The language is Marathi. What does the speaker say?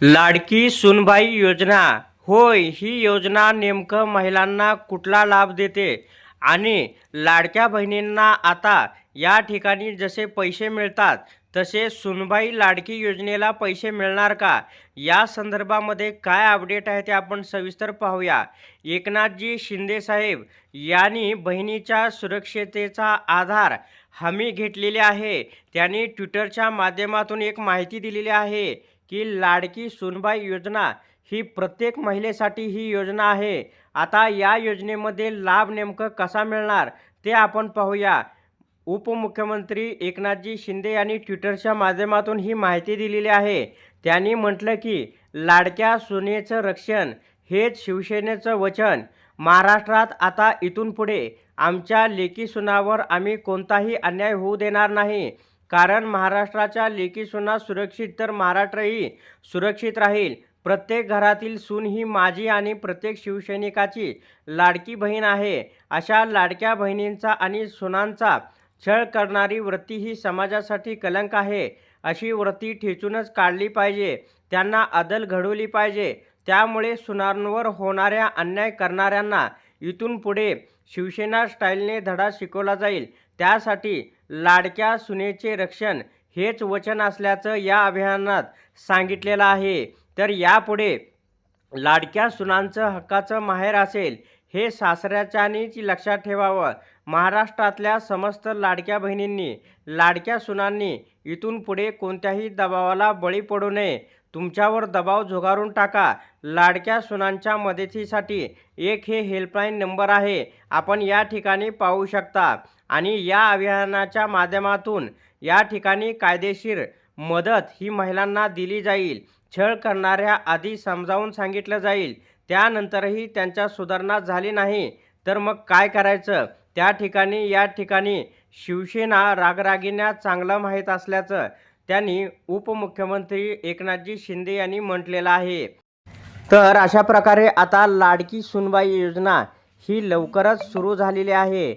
लाडकी सूनबाई योजना होय, ही योजना नेमकं महिलांना कुठला लाभ देते आणि लाडक्या बहिणींना आता या ठिकाणी जसे पैसे मिळतात तसे सूनबाई लाडकी योजनेला पैसे मिळणार का? या संदर्भामध्ये काय अपडेट आहे ते आपण सविस्तर पाहूया. एकनाथजी शिंदे साहेब यांनी बहिणीच्या सुरक्षिततेचा आधार हमी घेतलेली आहे. त्यांनी ट्विटरच्या माध्यमातून एक माहिती दिलेली आहे की लाडकी सूनबाई योजना ही प्रत्येक महिलेसाठी ही योजना आहे. आता या योजनेमध्ये लाभ नेमकं कसा मिळणार ते आपण पाहूया. उपमुख्यमंत्री एकनाथजी शिंदे यांनी ट्विटरच्या माध्यमातून ही माहिती दिलेली आहे. त्यांनी म्हटलं की लाडक्या सुनेचं रक्षण हेच शिवसेनेचं वचन. महाराष्ट्रात आता इथून पुढे आमच्या लेकी सुनावर आम्ही कोणताही अन्याय होऊ देणार नाही. कारण महाराष्ट्राच्या लेकी सुना सुरक्षित तर महाराष्ट्रही सुरक्षित राहील. प्रत्येक घरातील सून ही माझी आणि प्रत्येक शिवसैनिकाची लाडकी बहीण आहे. अशा लाडक्या बहिणींचा आणि सुनांचा छळ करणारी वृत्ती ही समाजासाठी कलंक आहे. अशी वृत्ती ठेचूनच काढली पाहिजे. त्यांना अदल घडवली पाहिजे. त्यामुळे सुनांवर होणाऱ्या अन्याय करणाऱ्यांना इथून पुढे शिवसेना स्टाईलने धडा शिकवला जाईल. त्यासाठी लाडक्या सुनेचे रक्षण हेच वचन असल्याचं या अभियानात सांगितलेलं आहे. तर यापुढे लाडक्या सुनांचं हक्काचं माहेर असेल हे सासऱ्याच्यानीच लक्षात ठेवावं. महाराष्ट्रातल्या समस्त लाडक्या बहिणींनी, लाडक्या सुनांनी इथून पुढे कोणत्याही दबावाला बळी पडू नये. तुमच्यावर दबाव झुगारून टाका. लाडक्या सुनांच्या मदतीसाठी एक हे हेल्पलाईन नंबर आहे, आपण या ठिकाणी पाहू शकता. आणि या अभियानाच्या माध्यमातून या ठिकाणी कायदेशीर मदत ही महिलांना दिली जाईल. छळ करणाऱ्या आधी समजावून सांगितलं जाईल. त्यानंतरही त्यांच्या सुधारणा झाली नाही तर मग काय करायचं? त्या ठिकाणी या ठिकाणी शिवसेना रागरागिन्या चांगलं माहीत असल्याचं त्यांनी उपमुख्यमंत्री एकनाथजी शिंदे यांनी म्हटलेलं आहे. तर अशा प्रकारे आता लाडकी सूनबाई योजना ही लवकरच सुरू झालेली आहे.